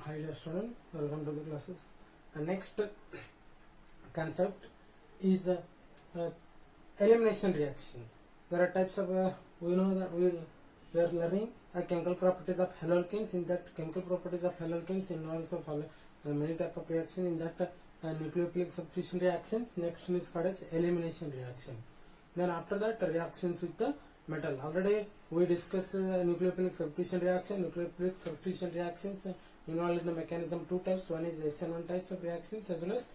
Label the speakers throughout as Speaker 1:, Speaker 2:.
Speaker 1: Hi dear student, welcome to the classes. Next concept is elimination reaction. There are types of we know that we are learning chemical properties of haloalkanes. In that chemical properties of haloalkanes involves of many type of reaction. In that nucleophilic substitution reactions. Next one is called as elimination reaction. Then after that reactions with the metal. Already we discussed nucleophilic substitution reaction. Nucleophilic substitution reactions involved in the mechanism two types. One is SN1 types of reactions as well as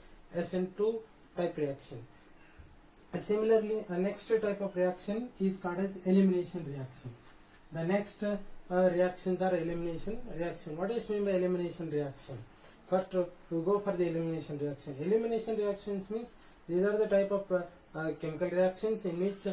Speaker 1: SN2 type reaction. Similarly, next type of reaction is called as elimination reaction. The next reactions are elimination reaction. What is mean by elimination reaction? First, we go for the elimination reaction. Elimination reactions means these are the type of chemical reactions in which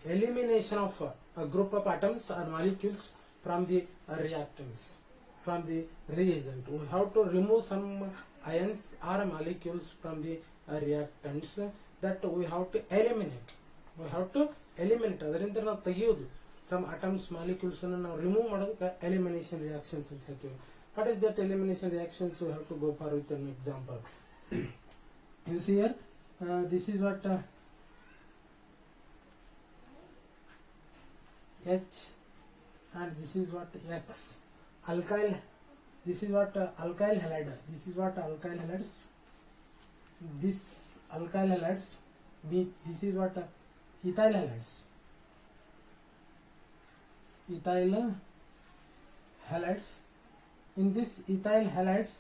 Speaker 1: elimination of a group of atoms or molecules from the reactants, from the reagent. We have to remove some ions or molecules from the reactants that we have to eliminate. We have to eliminate. ಅದರಿಂದ ನಾವು ತೆಗೆಯೋದು some atoms molecules ಅನ್ನು ನಾವು remove ಮಾಡೋದಕ್ಕೆ elimination reactions ಅಂತ ಹೇಳ್ತೀವಿ. What is that elimination reactions? We have to go for with an example. You see here, this is what H and this is what X. Alkyl. This is what alkyl halide. This is what alkyl halides. This alkyl halides. This is what ethyl halides. Ethyl halides. In this ethyl halides,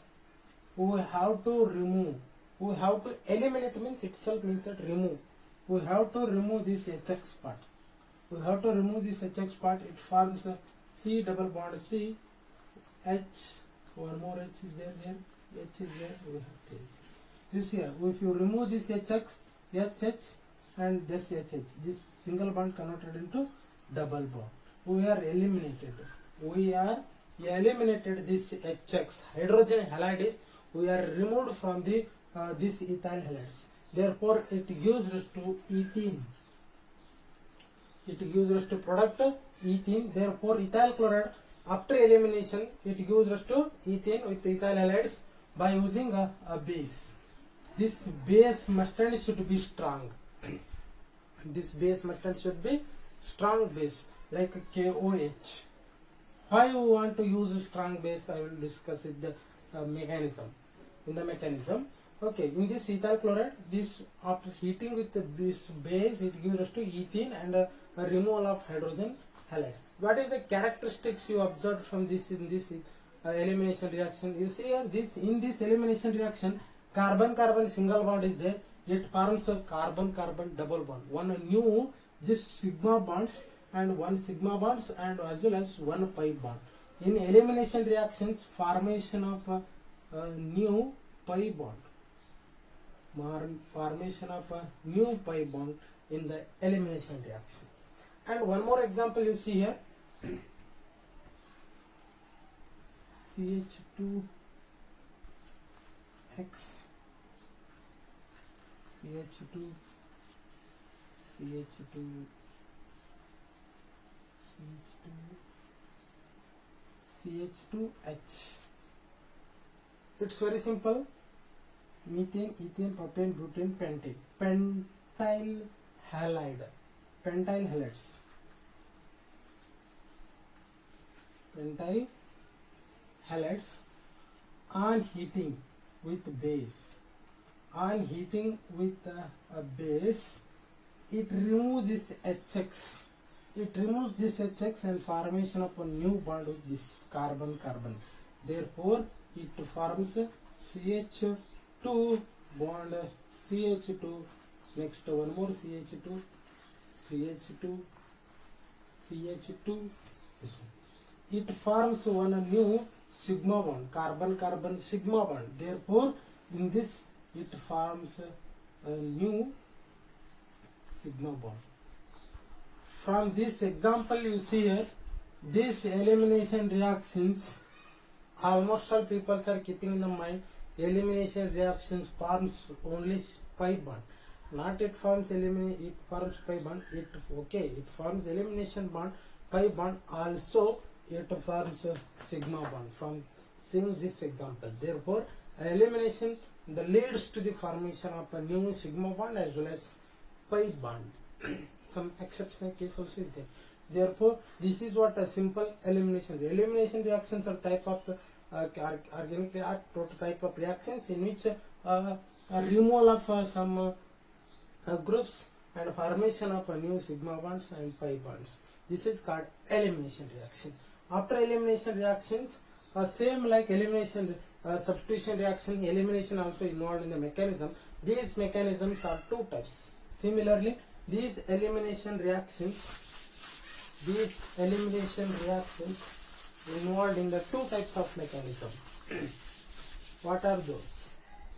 Speaker 1: we have to remove. We have to eliminate means itself means that remove. We have to remove this HX part. We have to remove this HX part. It forms a C double bond C. H. One more H is there here. H is there. We have to. You see here. If you remove this HX, HH, and this HH, this single bond converted into double bond. We are eliminated. We are eliminated this HX. Hydrogen halides. We are removed from the this ethyl halides. Therefore, it gives us to ethene. It gives us to product ethene. Therefore, ethyl chloride after elimination it gives us to ethane with ethyl halides by using a base. This base must and should be strong. This base must and should be strong base like KOH. Why we want to use a strong base? I will discuss it the mechanism. In the mechanism. Okay, in this ethyl chloride, this after heating with this base, it gives us to ethene and a removal of hydrogen halides. What is the characteristics you observed from this in this elimination reaction? You see here, this in this elimination reaction, carbon-carbon single bond is there. It forms a carbon-carbon double bond. One new this sigma bonds and one sigma bonds and as well as one pi bond. In elimination reactions, formation of new pi bond. Formation of a new pi bond in the elimination reaction. And one more example you see here. CH2X, CH2, CH2, CH2H. It's very simple. Methane, ethane, propane, butane, pentane. Pentyl halide. Pentyl halides. Pentyl halides on heating with base. On heating with a base, it removes this HX. It removes this HX and formation of a new bond with this carbon-carbon. Therefore, it forms CH2 bond CH2. Next one more CH2, CH2, CH2. It forms one new sigma bond, carbon-carbon sigma bond. Therefore, in this it forms a new sigma bond. From this example you see here, these elimination reactions, almost all people are keeping in the mind, elimination reactions forms only pi bond. Not it forms it forms pi bond. It forms elimination bond, pi bond also it forms a sigma bond from seeing this example. Therefore, elimination leads to the formation of a new sigma bond as well as pi bond. Some exceptional case also is there. Therefore, this is what a simple elimination. The elimination reactions are type of organic type of reactions in which a removal of some groups and formation of a new sigma bonds and pi bonds. This is called elimination reaction. After elimination reactions, same like elimination substitution reaction, elimination also involved in the mechanism. These mechanisms are two types. Similarly, these elimination reactions involved in the two types of mechanism. What are those?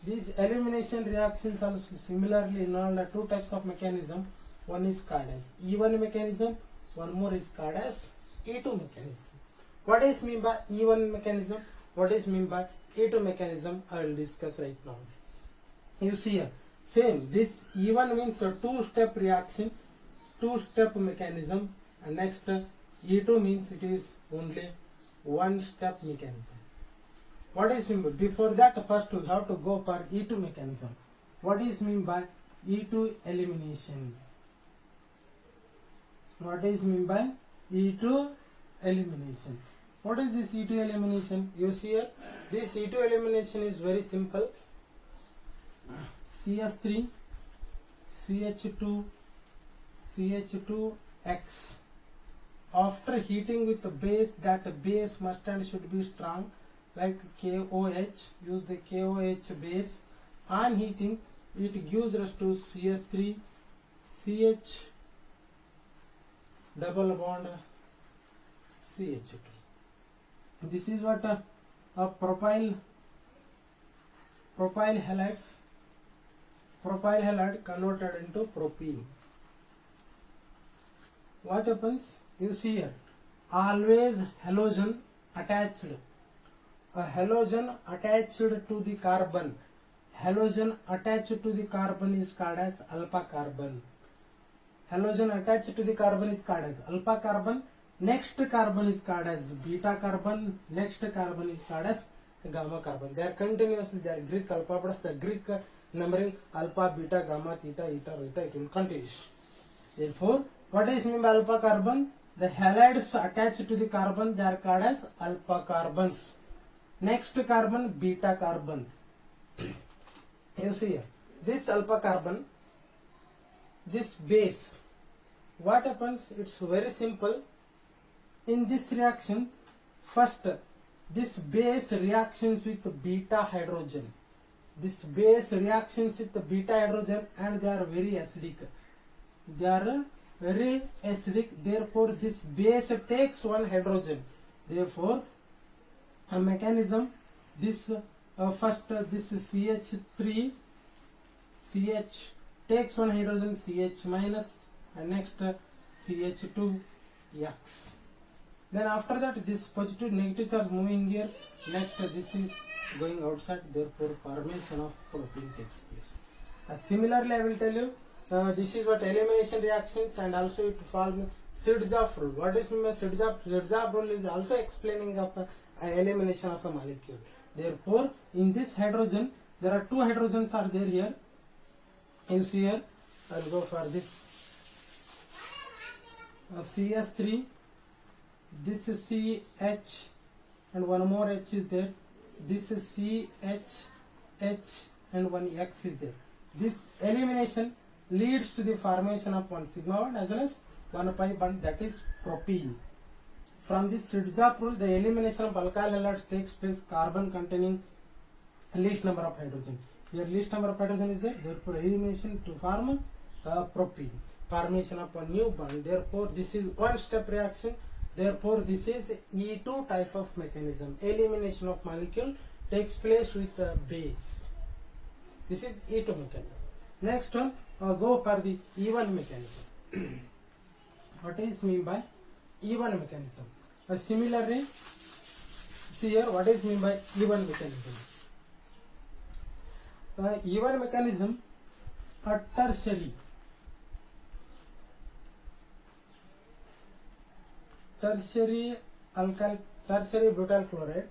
Speaker 1: These elimination reactions also similarly involve the two types of mechanism. One is called as E1 mechanism, one more is called as E2 mechanism. What is mean by E1 mechanism? What is mean by E2 mechanism? I will discuss right now. You see here, same, this E1 means a two-step reaction, two-step mechanism, and next E2 means it is only one-step mechanism. What is mean by? Before that, first we have to go for E2 mechanism. What is mean by E2 elimination? What is mean by E2 elimination? What is this E2 elimination? You see here, this E2 elimination is very simple. CS3, CH2, CH2X. After heating with the base, that base must and should be strong, like KOH. Use the KOH base. On heating, it gives us to CS3, CH double bond CH2. This is what a propyl halide converted into propene. What happens? You see here, always halogen attached. A halogen attached to the carbon. Halogen attached to the carbon is called as alpha carbon. Halogen attached to the carbon is called as alpha carbon. Next carbon is called as beta carbon. Next carbon is called as gamma carbon. They are continuously, they are Greek alphabets, the Greek numbering alpha, beta, gamma, theta, eta, eta, it will continue. Therefore, what is mean by alpha carbon? The halides attached to the carbon, they are called as alpha carbons. Next carbon, beta carbon. You see here, this alpha carbon, this base, what happens? It's very simple. In this reaction, first this base reactions with beta hydrogen. This base reactions with the beta hydrogen and they are very acidic. They are very acidic. Therefore, this base takes one hydrogen. Therefore, a mechanism, this first this CH3, CH takes one hydrogen, CH minus, and next CH2X. Then after that, this positive negatives are moving here. Next, this is going outside. Therefore, formation of propene takes place. Similarly, I will tell you, this is what elimination reactions, and also it forms Sirdzaf rule. What is meant by Sirdzaf? Sirdzaf rule is also explaining of elimination of a molecule. Therefore, in this hydrogen, there are two hydrogens are there here. You see here, I will go for this CS3. This is CH and one more H is there. This is CH and one X is there. This elimination leads to the formation of one sigma bond as well as one pi bond, that is propene. From this Sirdzaf rule, the elimination of alkyl halides takes place carbon containing least number of hydrogen. Here least number of hydrogen is there. Therefore, elimination to form propene. Formation of a new bond. Therefore, this is one step reaction. Therefore, this is E2 type of mechanism. Elimination of molecule takes place with the base. This is E2 mechanism. Next one, go for the E1 mechanism. What is mean by E1 mechanism? Similarly, see here, what is mean by E1 mechanism? E1 mechanism, a tertiary alkyl tertiary butyl chloride.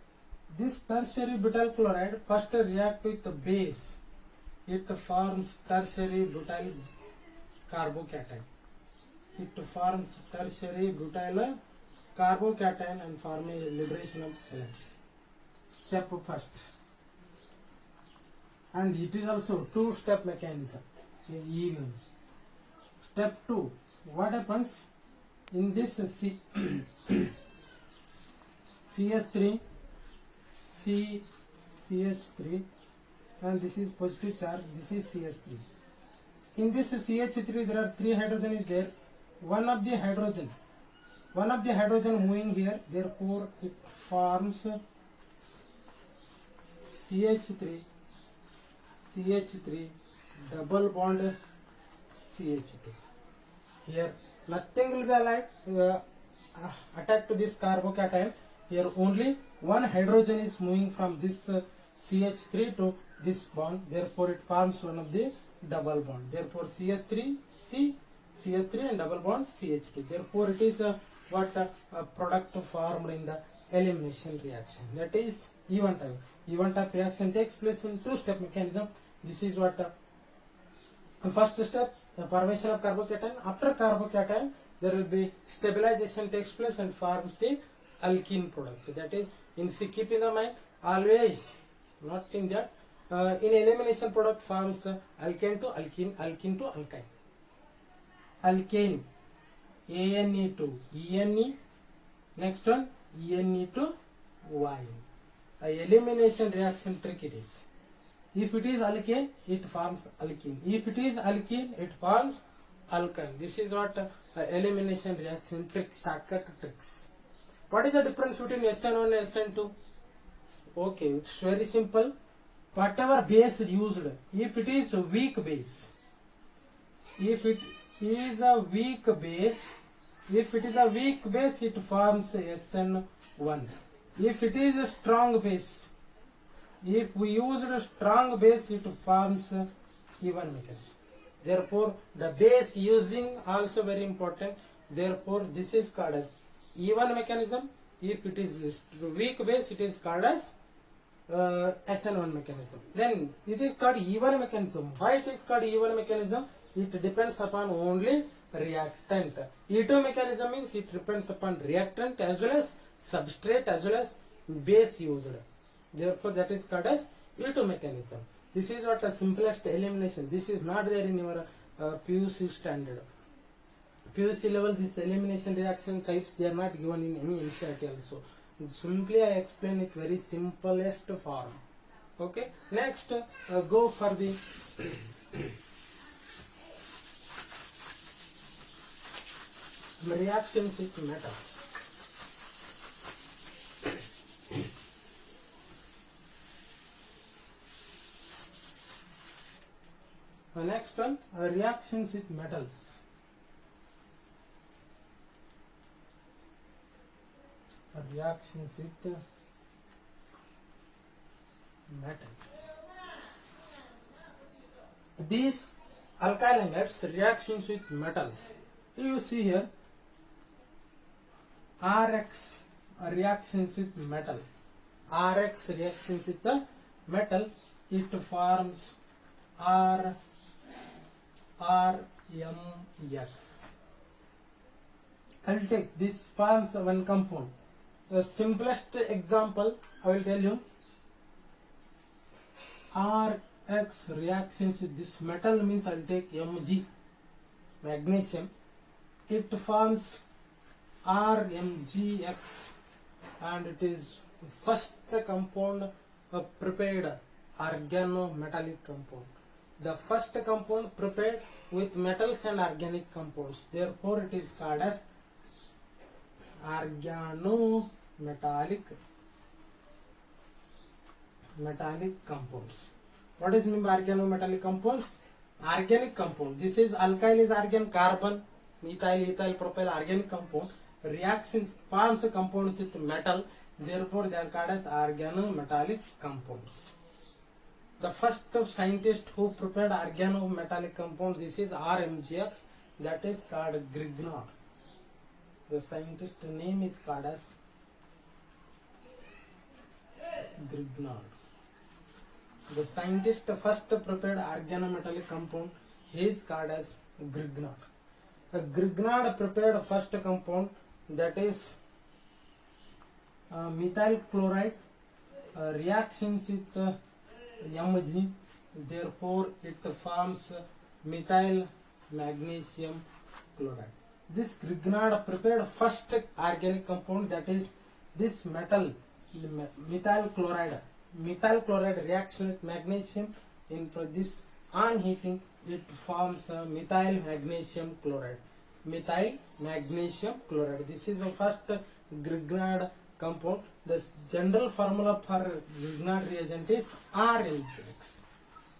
Speaker 1: This tertiary butyl chloride first react with the base. It forms tertiary butyl carbocation. It forms tertiary butyl carbocation and form a liberation of halides. Step first. And it is also two-step mechanism. Step 2. What happens in this CS3, CH3, and this is positive charge, this is CS3. In this CH3 there are 3 hydrogen is there. One of the hydrogen moving here, therefore it forms CH3 double bond CH2. Here nothing will be allied attached to this carbocation. Here only one hydrogen is moving from this CH3 to this bond, therefore it forms one of the double bond. Therefore CH3 and double bond CH2. Therefore it is a product formed in the elimination reaction. That is even type. Even type reaction takes place in two-step mechanism. This is what first step, formation of carbocation. After carbocation, there will be stabilization takes place and forms the alkene product. That is, keep in the mind always, not in that. In elimination product forms alkane to alkene, alkene to alkyne. Alkane, ANE to ENE. Next one, ENE to YN. Elimination reaction trick it is. If it is alkane, it forms alkene. If it is alkene, it forms alkyne. This is what elimination reaction trick, shortcut tricks. What is the difference between SN1 and SN2? Okay, it's very simple. Whatever base used, if it is a weak base, it forms SN1. If it is a strong base, if we use a strong base, it forms E1 mechanism. Therefore, the base using also very important. Therefore, this is called as E1 mechanism. If it is weak base, it is called as SN1 mechanism. Then it is called E1 mechanism. Why it is called E1 mechanism? It depends upon only reactant. E2 mechanism means it depends upon reactant as well as substrate as well as base used. Therefore, that is called as E2 mechanism. This is what the simplest elimination. This is not there in your PUC standard. PUC level, this elimination reaction types, they are not given in any NCERT also. Simply I explain it very simplest form. Okay. Next, go for the reactions with metals. Next one, reactions with metals. Reactions with metals. These alkyl halides reactions with metals. You see here RX reactions with metal. RX reactions with the metal. It forms RMX. I will take this forms one compound. The simplest example I will tell you. RX reactions with this metal means I will take Mg, magnesium. It forms RMgX and it is first compound prepared organometallic compound. The first compound prepared with metals and organic compounds. Therefore, it is called as organometallic compounds. What is mean by organometallic compounds? Organic compound. This is alkyl is argan, carbon, methyl, ethyl, propyl, organic compound. Reactions forms compounds with metal. Therefore, they are called as organometallic compounds. The first scientist who prepared organometallic compound, this is RMgX, that is called Grignard. The scientist name is called as Grignard. The scientist first prepared organometallic compound. He is called as Grignard. Grignard prepared first compound, that is methyl chloride. Reactions with Mg, therefore it forms methyl magnesium chloride. This Grignard prepared first organic compound, that is this metal methyl chloride. Methyl chloride reaction with magnesium, in this on heating it forms methyl magnesium chloride. Methyl magnesium chloride. This is the first Grignard compound. The general formula for Grignard reagent is RMgX.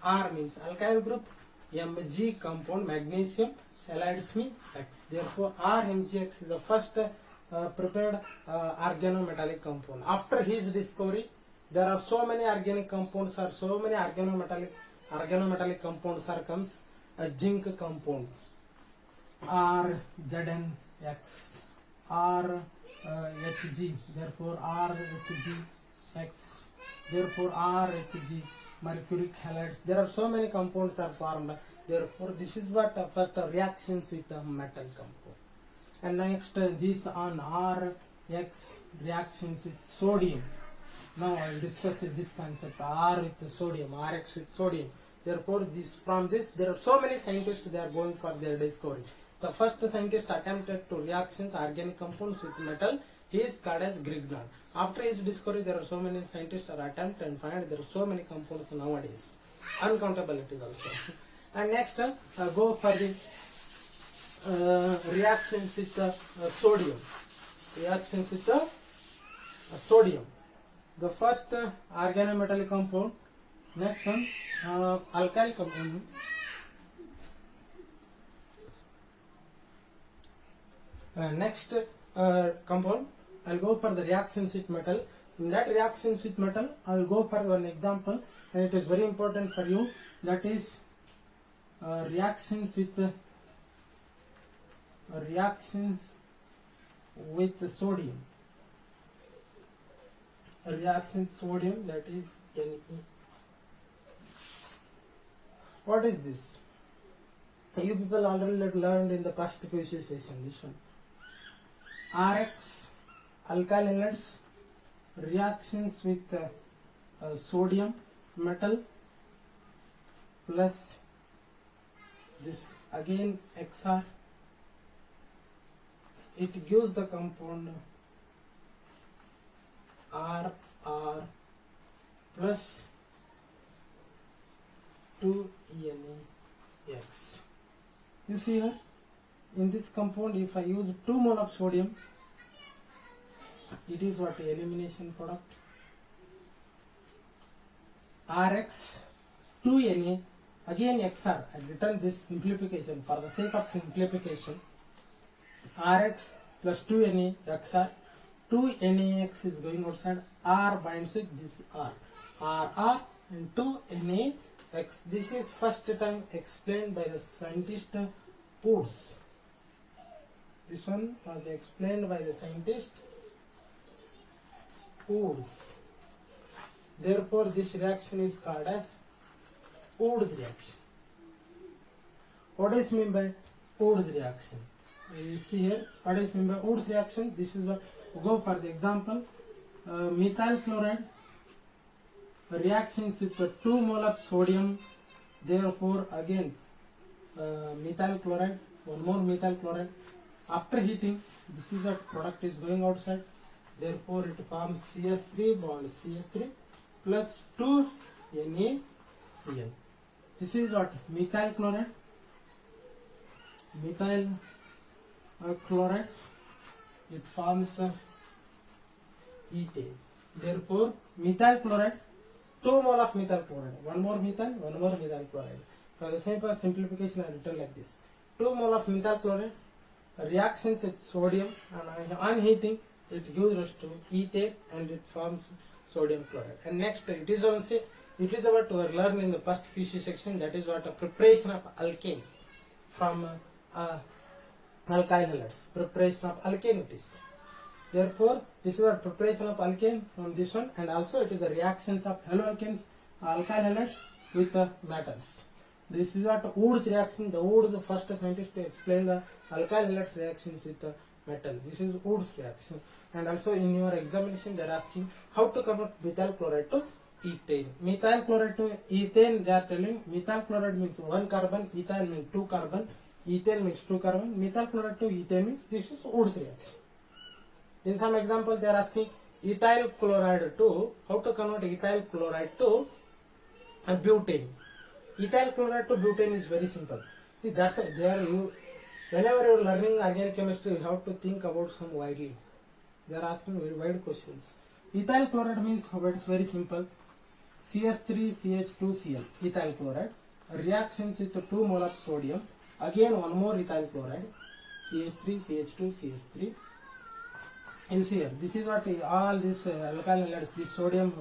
Speaker 1: R means alkyl group, Mg compound magnesium, halides means X. Therefore, RMgX is the first prepared organometallic compound. After his discovery, there are so many organic compounds or so many organometallic compounds are comes. A zinc compound, RZnX, RHG, therefore RHGX, therefore RHG, mercuric halides. There are so many compounds are formed. Therefore, this is what affect reactions with a metal compound. And next, this on RX reactions with sodium. Now I will discuss this concept. R with sodium, RX with sodium. Therefore, from this there are so many scientists, they are going for their discovery. The first scientist attempted to reactions organic compounds with metal. He is called as Grignard. After his discovery, there are so many scientists are attempt and find there are so many compounds nowadays. Uncountable it is also. And next, go for the reactions with sodium. Reactions with sodium. The first organometallic compound. Next one, alkyl compound. Next compound, I will go for the reactions with metal. In that reactions with metal, I will go for one example, and it is very important for you. That is reactions with sodium. Reactions sodium, that is Ne. What is this? You people already learned in the past PUC session. This one. RX alkyl halides reactions with sodium metal plus this again XR. It gives the compound RR plus 2NaX. You see here, in this compound, if I use 2 mole of sodium, it is what? Elimination product. RX 2Na, again XR. I written this simplification for the sake of simplification. RX plus 2Na XR. 2NaX is going outside. R binds with this R. RR and 2NaX. This is first time explained by the scientist Woods. This one was explained by the scientist Woods. Therefore, this reaction is called as Woods reaction. What is meant by Woods reaction? You see here, what is meant by Woods reaction? This is what, go for the example. Methyl chloride reactions with 2 mole of sodium. Therefore, again methyl chloride, one more methyl chloride. After heating, this is a product is going outside. Therefore, it forms CS3 bond CS3 plus 2 NaCl. This is what? Methyl chloride. Methyl chlorides. It forms ethane. Therefore, methyl chloride, 2 mole of methyl chloride. One more methyl chloride. For the same for simplification, I written like this: 2 mole of methyl chloride reactions with sodium, and on heating it gives us to ethane and it forms sodium chloride. And next, it is about to learn in the first PUC section, that is what? A preparation of alkane from alkyl halides. Preparation of alkane it is. Therefore, this is the preparation of alkane from this one, and also it is the reactions of haloalkanes, alkyl halides with the metals. This is what Wood's reaction. The Wood's the first scientist to explain the alkyl halides reactions with the metal. This is Wood's reaction. And also in your examination, they are asking how to convert methyl chloride to ethane. Methyl chloride to ethane, they are telling methyl chloride means 1 carbon, ethyl means 2 carbon, ethane means 2 carbon. Methyl chloride to ethane means this is Wood's reaction. In some example, they are asking ethyl chloride to, how to convert ethyl chloride to butane. Ethyl chloride to butane is very simple. That's it. Whenever you are learning organic chemistry, you have to think about some widely. They are asking very wide questions. Ethyl chloride means, it's very simple. CH3CH2Cl, ethyl chloride. Reactions with 2 mole of sodium. Again, one more ethyl chloride. CH3CH2CH3. You see here, this is what all this alkyl halides, this sodium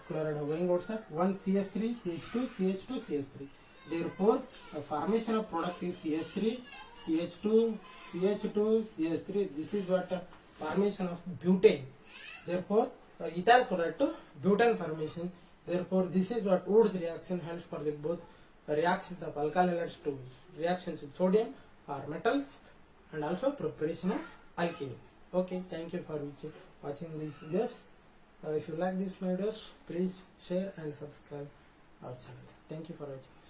Speaker 1: chloride going outside. One CH3, CH2, CH2, CH3. Therefore, the formation of product is CH3, CH2, CH2, CH3. This is what formation of butane. Therefore, ethyl chloride to butane formation. Therefore, this is what Wood's reaction helps for the both reactions of alkyl halides to reactions with sodium or metals, and also preparation of alkane. Okay, thank you for watching these videos. If you like these videos, please share and subscribe our channels. Thank you for watching.